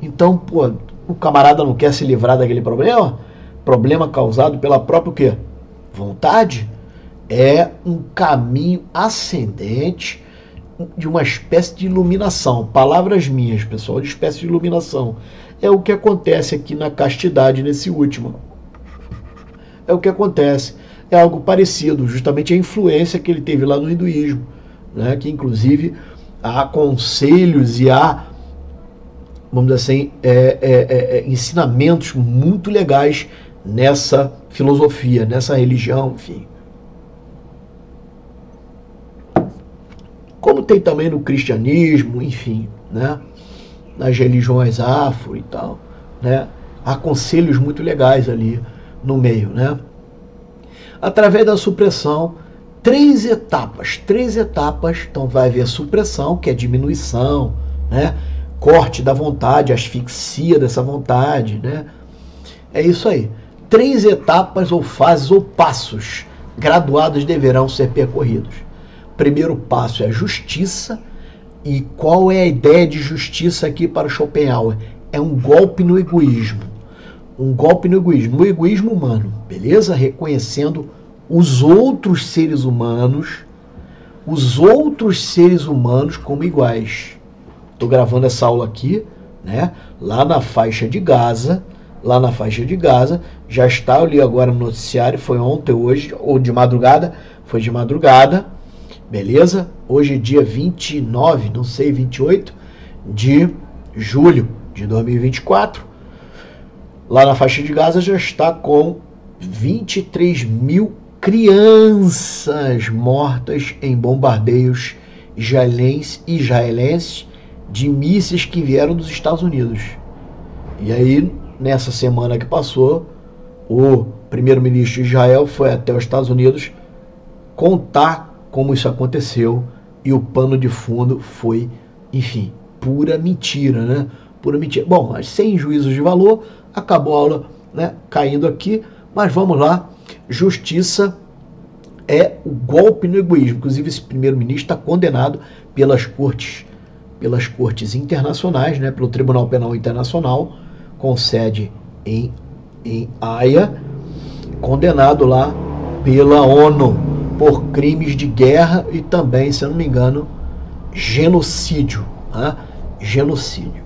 [SPEAKER 1] Então, pô, o camarada não quer se livrar daquele problema? Problema causado pela própria o quê? Vontade? É um caminho ascendente de uma espécie de iluminação. Palavras minhas, pessoal, de espécie de iluminação. É o que acontece aqui na castidade, nesse último. É o que acontece. É algo parecido, justamente a influência que ele teve lá no hinduísmo, né? Que inclusive há conselhos e há, vamos dizer assim, ensinamentos muito legais nessa filosofia, nessa religião, enfim. Como tem também no cristianismo, enfim, né? Nas religiões afro e tal, né? Há conselhos muito legais ali no meio, né? Através da supressão, três etapas, então vai haver supressão, que é diminuição, né? Corte da vontade, asfixia dessa vontade, né? É isso aí. 3 etapas ou fases ou passos graduados deverão ser percorridos. Primeiro passo é a justiça. E qual é a ideia de justiça aqui para Schopenhauer? É um golpe no egoísmo. Um golpe no egoísmo humano, beleza? Reconhecendo os outros seres humanos como iguais. Estou gravando essa aula aqui, né? Lá na faixa de Gaza, já está, eu li agora no noticiário, foi ontem, hoje, ou de madrugada, foi de madrugada, beleza? Hoje é dia 29, não sei, 28 de julho de 2024. Lá na faixa de Gaza já está com 23 mil crianças mortas em bombardeios israelenses de mísseis que vieram dos Estados Unidos. E aí, nessa semana que passou, o primeiro-ministro de Israel foi até os Estados Unidos contar como isso aconteceu, e o pano de fundo foi, enfim, pura mentira, né? Pura mentira. Bom, mas sem juízos de valor, acabou a aula, né, caindo aqui, mas vamos lá. Justiça é o golpe no egoísmo. Inclusive, esse primeiro-ministro está condenado pelas cortes internacionais, né, pelo Tribunal Penal Internacional, com sede em Haia, condenado lá pela ONU por crimes de guerra e também, se eu não me engano, genocídio. Né? Genocídio.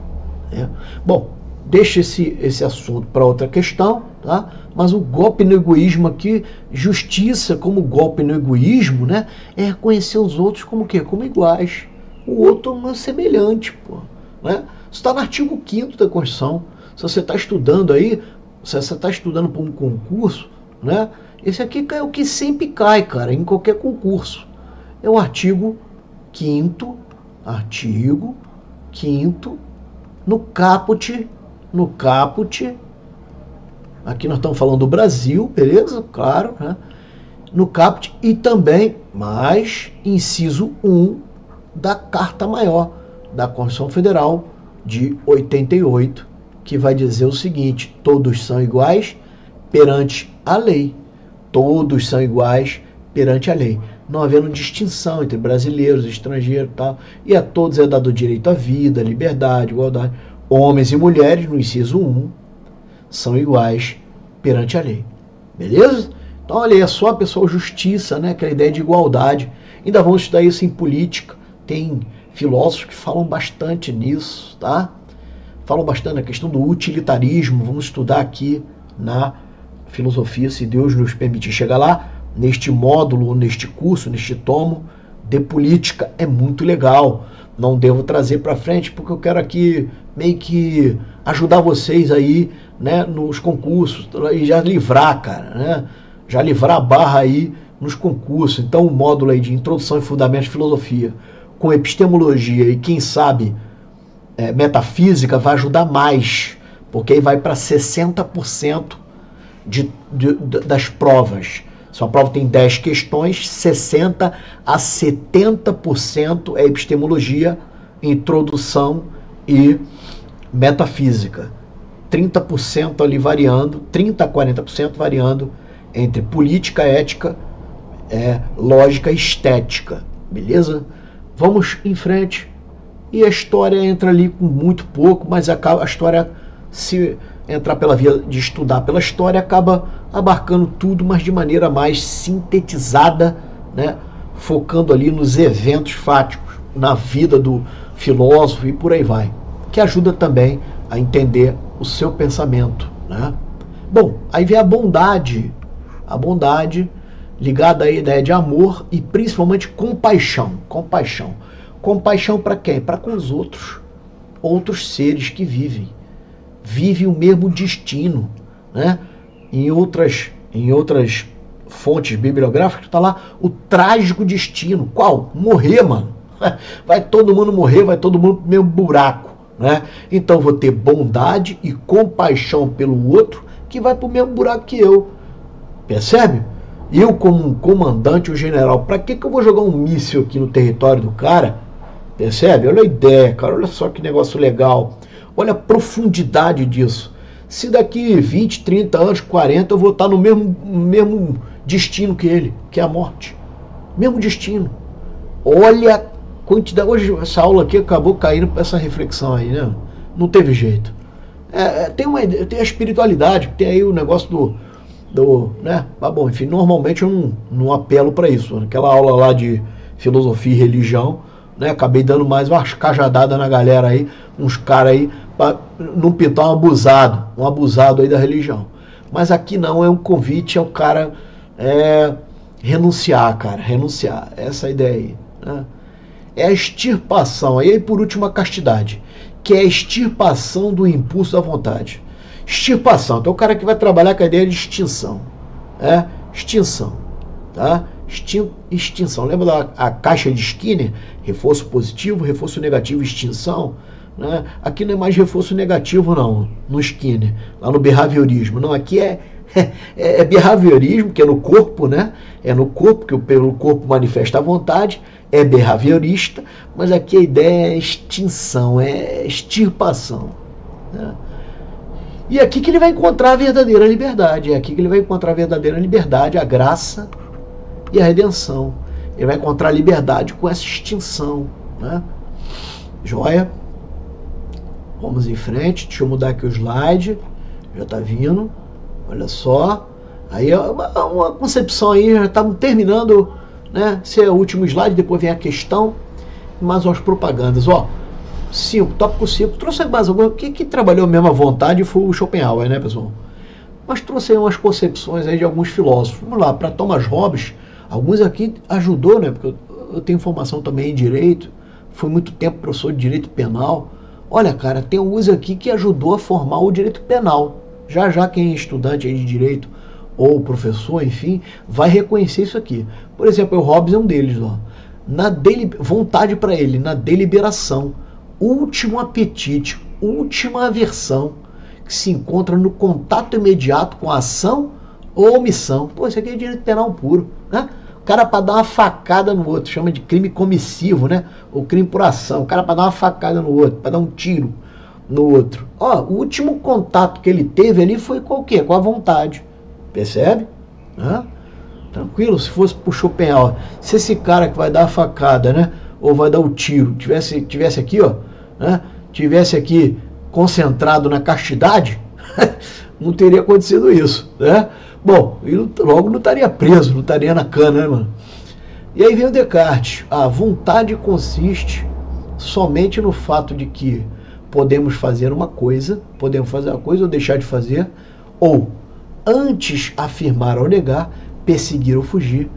[SPEAKER 1] Né? Bom, deixa esse assunto para outra questão, tá? Mas o golpe no egoísmo aqui, justiça como golpe no egoísmo, né? É reconhecer os outros como o quê? Como iguais. O outro é semelhante, pô. Né? Isso está no artigo 5º da Constituição. Se você está estudando aí, se você está estudando para um concurso, né? Esse aqui é o que sempre cai, cara, em qualquer concurso. É o artigo 5º, no caput Aqui nós estamos falando do Brasil, beleza? Claro, né? No caput, e também, mais inciso 1 da Carta Maior da Constituição Federal de 88, que vai dizer o seguinte: todos são iguais perante a lei. Todos são iguais perante a lei, não havendo distinção entre brasileiros, estrangeiros e tal, e a todos é dado direito à vida, liberdade, igualdade. Homens e mulheres, no inciso 1, são iguais perante a lei. Beleza? Então, olha aí, é só a pessoa justiça, né? Aquela ideia de igualdade. Ainda vamos estudar isso em política. Tem filósofos que falam bastante nisso, tá? Falam bastante na questão do utilitarismo. Vamos estudar aqui na filosofia, se Deus nos permitir chegar lá, neste módulo, neste curso, neste tomo de política. É muito legal. Não devo trazer para frente porque eu quero aqui meio que ajudar vocês aí, né, nos concursos e já livrar, cara, né? Já livrar a barra aí nos concursos. Então o módulo aí de introdução e fundamentos de filosofia com epistemologia e quem sabe metafísica vai ajudar mais, porque aí vai para 60% das provas. Se a prova tem 10 questões, 60 a 70% é epistemologia, introdução e metafísica. 30% ali variando, 30 a 40% variando entre política, ética, lógica e estética. Beleza? Vamos em frente. E a história entra ali com muito pouco, mas a história, se entrar pela via de estudar pela história, acaba abarcando tudo, mas de maneira mais sintetizada, né? Focando ali nos eventos fáticos, na vida do filósofo e por aí vai, que ajuda também a entender o seu pensamento, né? Bom, aí vem a bondade ligada à ideia de amor e principalmente compaixão. Compaixão para quem? Para com os outros seres que vivem o mesmo destino, né? Em outras fontes bibliográficas está lá o trágico destino. Qual? Morrer, mano. Vai todo mundo morrer, vai todo mundo pro mesmo buraco, né? Então vou ter bondade e compaixão pelo outro que vai pro mesmo buraco que eu. Percebe? Eu, como um comandante, um general, para que eu vou jogar um míssil aqui no território do cara? Percebe? Olha a ideia, cara. Olha só que negócio legal. Olha a profundidade disso. Se daqui 20, 30 anos, 40, eu vou estar no mesmo destino que ele, que é a morte. Mesmo destino. Olha a quantidade. Hoje, essa aula aqui acabou caindo para essa reflexão aí, né? Não teve jeito. Tem a espiritualidade, tem aí o negócio né? Mas bom, enfim, normalmente eu não apelo para isso. Naquela aula lá de filosofia e religião, né? Acabei dando mais umas cajadadas na galera aí, uns caras aí, para não pintar um abusado aí da religião. Mas aqui não, é um convite ao cara renunciar, essa é a ideia aí, né? É a extirpação, aí por último a castidade, que é a extirpação do impulso da vontade. Extirpação, então o cara que vai trabalhar com a ideia de extinção, extinção, tá? Extinção, lembra da caixa de Skinner? Reforço positivo, reforço negativo, extinção, né? Aqui não é mais reforço negativo não, no Skinner, lá no behaviorismo, não, aqui é behaviorismo, que é no corpo, né? É no corpo, que pelo corpo manifesta a vontade, é behaviorista, mas aqui a ideia é extinção, é extirpação, né? E é aqui que ele vai encontrar a verdadeira liberdade, a graça e a redenção. Ele vai encontrar a liberdade com essa extinção, né? Joia? Vamos em frente, deixa eu mudar aqui o slide, já está vindo, olha só. Aí uma concepção aí, já estamos terminando, né? Esse é o último slide, depois vem a questão, mais umas propagandas, ó. 5, tópico 5, trouxe mais alguma, que trabalhou a mesma vontade foi o Schopenhauer, né, pessoal? Mas trouxe aí umas concepções aí de alguns filósofos. Vamos lá, para Thomas Hobbes, alguns aqui ajudou, né, porque eu tenho formação também em direito, fui muito tempo professor de direito penal. Olha, cara, tem alguns aqui que ajudou a formar o direito penal. Já quem é estudante aí de direito ou professor, enfim, vai reconhecer isso aqui. Por exemplo, o Hobbes é um deles, ó. Vontade para ele, na deliberação, último apetite, última aversão, que que se encontra no contato imediato com a ação ou omissão. Pô, isso aqui é direito penal puro, né? O cara para dar uma facada no outro, chama de crime comissivo, né? Ou crime por ação. O cara para dar uma facada no outro, para dar um tiro no outro. Ó, o último contato que ele teve ali foi com o quê? Com a vontade. Percebe? Hã? Tranquilo, se fosse pro Schopenhauer, se esse cara que vai dar a facada, né? Ou vai dar o tiro, tivesse aqui, ó, né? Tivesse aqui concentrado na castidade, não teria acontecido isso, né? Bom, ele logo não estaria preso, não estaria na cana, né, mano? E aí vem o Descartes. A vontade consiste somente no fato de que podemos fazer uma coisa ou deixar de fazer, ou antes afirmar ou negar, perseguir ou fugir,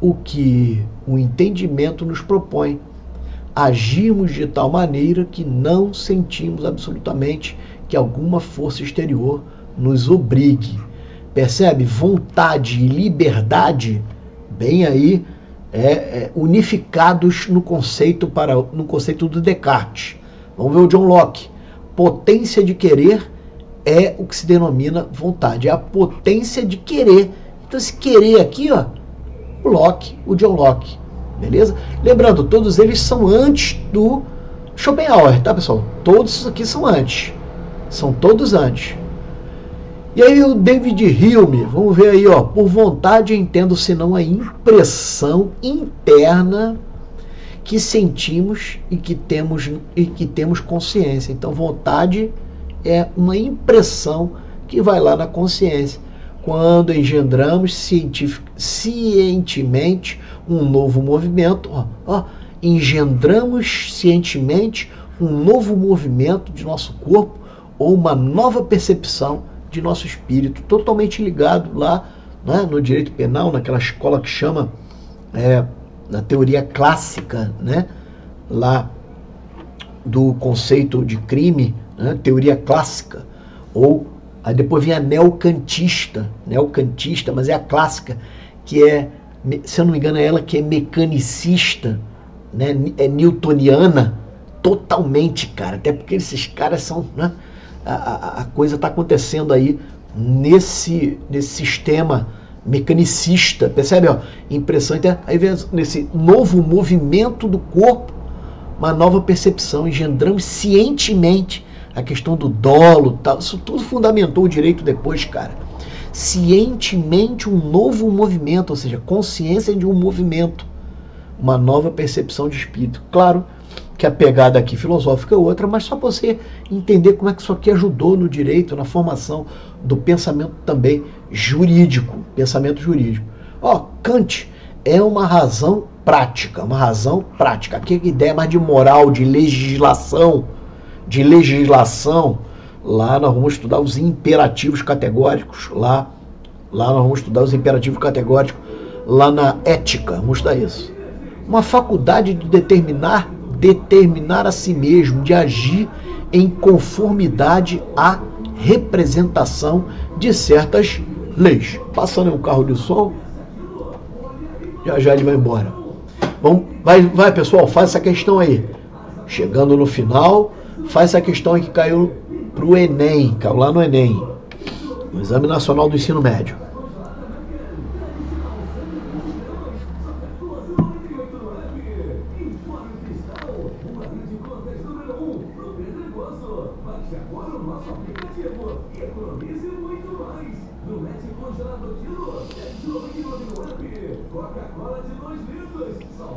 [SPEAKER 1] o que o entendimento nos propõe. Agimos de tal maneira que não sentimos absolutamente que alguma força exterior nos obrigue. Percebe? Vontade e liberdade, bem aí, unificados no conceito do Descartes. Vamos ver o John Locke. Potência de querer é o que se denomina vontade. É a potência de querer. Então esse querer aqui, ó, o John Locke. Beleza? Lembrando, todos eles são antes do Schopenhauer, tá, pessoal? Todos aqui são antes. São todos antes. E aí o David Hume, vamos ver aí, ó. Por vontade entendo senão a impressão interna que sentimos e que temos consciência. Então vontade é uma impressão que vai lá na consciência. Quando engendramos cientemente um novo movimento, engendramos cientemente um novo movimento de nosso corpo ou uma nova percepção de nosso espírito, totalmente ligado lá, né, no direito penal, naquela escola que chama, na teoria clássica, né, lá do conceito de crime, né, teoria clássica, ou aí depois vem a neocantista, mas é a clássica, que é, se eu não me engano, é ela que é mecanicista, né, é newtoniana, totalmente, cara, até porque esses caras são, né, a coisa está acontecendo aí nesse sistema mecanicista, percebe? Ó, impressão, aí vem nesse novo movimento do corpo, uma nova percepção, engendramos cientemente a questão do dolo, tal, isso tudo fundamentou o direito depois, cara. Cientemente um novo movimento, ou seja, consciência de um movimento, uma nova percepção de espírito. Claro que a pegada aqui filosófica é outra, mas só para você entender como é que isso aqui ajudou no direito, na formação do pensamento também jurídico, pensamento jurídico. Ó, Kant é uma razão prática, Aqui a ideia mais de moral, de legislação, lá nós vamos estudar os imperativos categóricos, lá nós vamos estudar os imperativos categóricos, lá na ética, vamos estudar isso. Uma faculdade de determinar a si mesmo, de agir em conformidade à representação de certas leis. Passando em um carro de som, já ele vai embora. Vamos, vai pessoal, faz essa questão aí. Chegando no final, faz essa questão aí que caiu pro Enem, caiu lá no Enem, no Exame Nacional do Ensino Médio.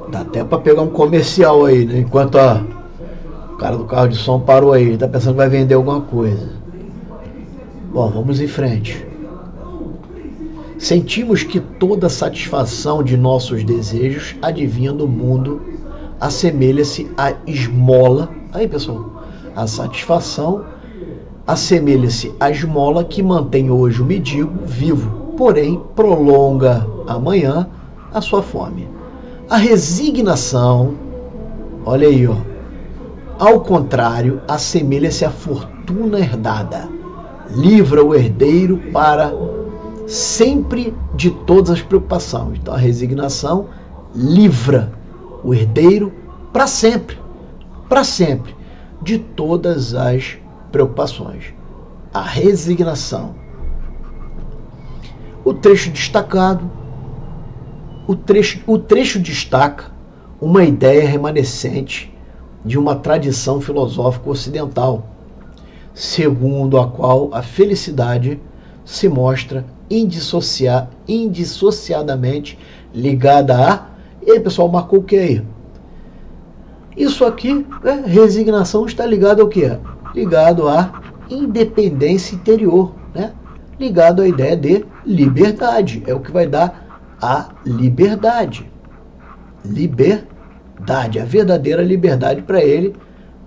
[SPEAKER 1] Dá até para pegar um comercial aí, né? Enquanto o cara do carro de som parou aí, ele tá pensando que vai vender alguma coisa. Bom, vamos em frente. Sentimos que toda satisfação de nossos desejos adivinha do mundo, assemelha-se à esmola. Aí, pessoal, a satisfação assemelha-se à esmola que mantém hoje o mendigo vivo, porém prolonga amanhã a sua fome. A resignação, olha aí, ó, ao contrário, assemelha-se à fortuna herdada. Livra o herdeiro para sempre de todas as preocupações. Então a resignação livra o herdeiro para sempre, de todas as preocupações. a resignação. O trecho destacado, o trecho destaca uma ideia remanescente de uma tradição filosófica ocidental, segundo a qual a felicidade se mostra indissociadamente ligada a... E aí, pessoal, marcou o que aí? Isso aqui, resignação, está ligado ao que? Ligado à independência interior, né? Ligado à ideia de liberdade. É o que vai dar a liberdade. Liberdade, a verdadeira liberdade para ele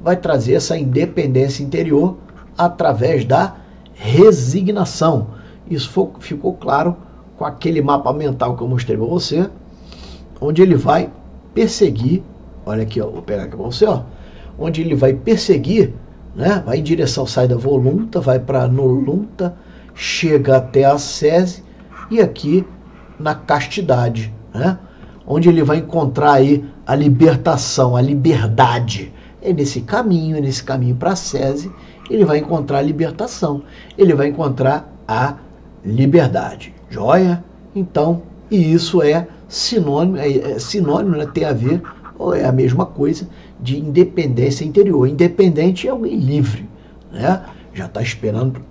[SPEAKER 1] vai trazer essa independência interior através da resignação. Isso ficou claro com aquele mapa mental que eu mostrei para você, onde ele vai perseguir, olha aqui, ó, vou pegar aqui para você, ó, onde ele vai perseguir, né, vai em direção, sai da volunta, vai para nolunta, chega até a sese e aqui na castidade, né, onde ele vai encontrar aí a libertação, a liberdade. É nesse caminho para a sese, ele vai encontrar a libertação, ele vai encontrar a liberdade. Joia? Então, e isso é sinônimo, né, tem a ver, ou é a mesma coisa, de independência interior. Independente é alguém livre, né? Já está esperando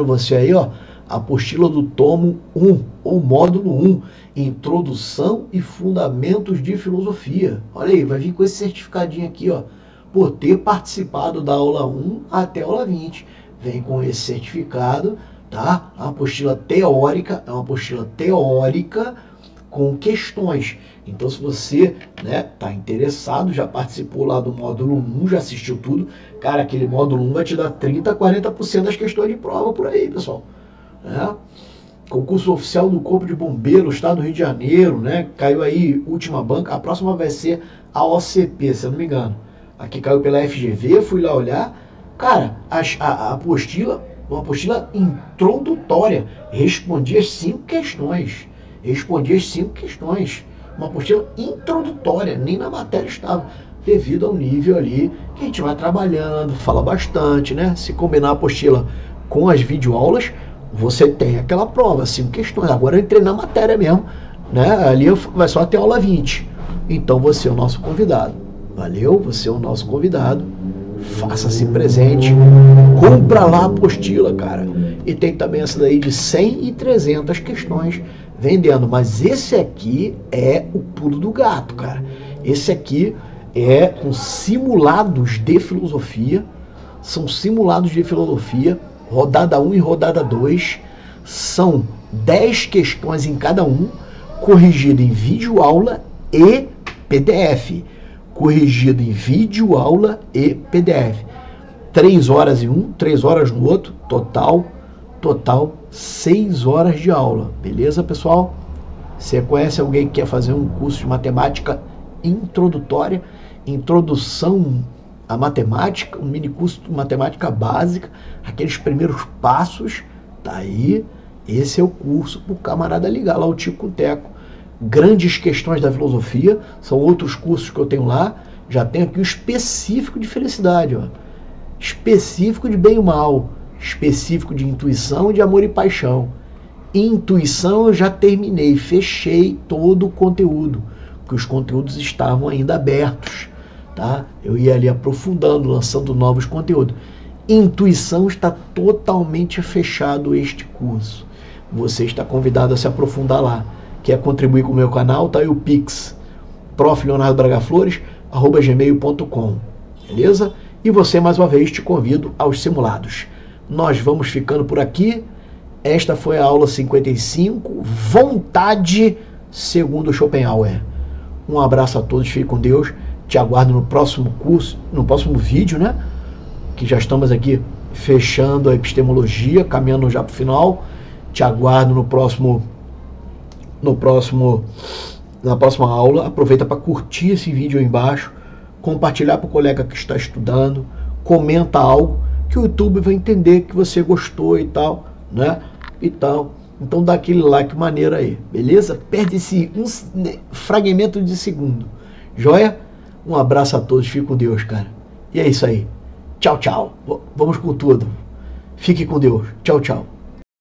[SPEAKER 1] você aí, ó, a apostila do tomo 1, ou módulo 1, Introdução e Fundamentos de Filosofia. Olha aí, vai vir com esse certificadinho aqui, ó, por ter participado da aula 1 até a aula 20. Vem com esse certificado, tá? A apostila teórica, é uma apostila teórica com questões. Então, se você, né, tá interessado, já participou lá do módulo 1, já assistiu tudo, cara, aquele módulo 1 vai te dar 30%, 40% das questões de prova por aí, pessoal. Né? Concurso oficial do Corpo de Bombeiros, Estado do Rio de Janeiro, né? Caiu aí, última banca. A próxima vai ser a OCP, se eu não me engano. Aqui caiu pela FGV, fui lá olhar. Cara, a apostila, uma apostila introdutória, respondi as 5 questões. Uma apostila introdutória, nem na matéria estava, devido ao nível ali que a gente vai trabalhando, fala bastante, né? Se combinar a apostila com as videoaulas, você tem aquela prova, 5 questões. Agora eu entrei na matéria mesmo, né? Ali vai só até a aula 20. Então você é o nosso convidado. Valeu? Você é o nosso convidado. Faça-se presente. Compra lá a apostila, cara. E tem também essa daí de 100 e 300 questões vendendo. Mas esse aqui é o pulo do gato, cara. Esse aqui é com simulados de filosofia. São simulados de filosofia. Rodada 1 e rodada 2. São 10 questões em cada um. Corrigido em videoaula e PDF. Corrigido em videoaula e PDF. 3 horas em um, 3 horas no outro. Total 6 horas de aula. Beleza, pessoal? Você conhece alguém que quer fazer um curso de matemática introdutória? Introdução à matemática, um mini curso de matemática básica, aqueles primeiros passos, tá aí, esse é o curso para o camarada ligar lá o Tico com Teco. Grandes questões da filosofia, são outros cursos que eu tenho lá, já tenho aqui o específico de felicidade, ó. Específico de bem e mal, específico de intuição, de amor e paixão. Intuição eu já terminei, fechei todo o conteúdo, porque os conteúdos estavam ainda abertos. Tá? Eu ia ali aprofundando, lançando novos conteúdos. Intuição está totalmente fechado este curso. Você está convidado a se aprofundar lá. Quer contribuir com o meu canal? Tá aí o Pix, profleonardobragaflores@gmail.com. Beleza? E você, mais uma vez, te convido aos simulados. Nós vamos ficando por aqui. Esta foi a aula 55, Vontade segundo Schopenhauer. Um abraço a todos, fique com Deus. Te aguardo no próximo curso, no próximo vídeo, né? Que já estamos aqui fechando a epistemologia, caminhando já para o final. Te aguardo na próxima aula. Aproveita para curtir esse vídeo aí embaixo, compartilhar para o colega que está estudando, comenta algo que o YouTube vai entender que você gostou e tal, né? E tal. Então dá aquele like maneiro aí, beleza? Perde esse fragmento de segundo. Joia? Um abraço a todos, fique com Deus, cara. E é isso aí. Tchau, tchau. Vamos com tudo. Fique com Deus. Tchau, tchau.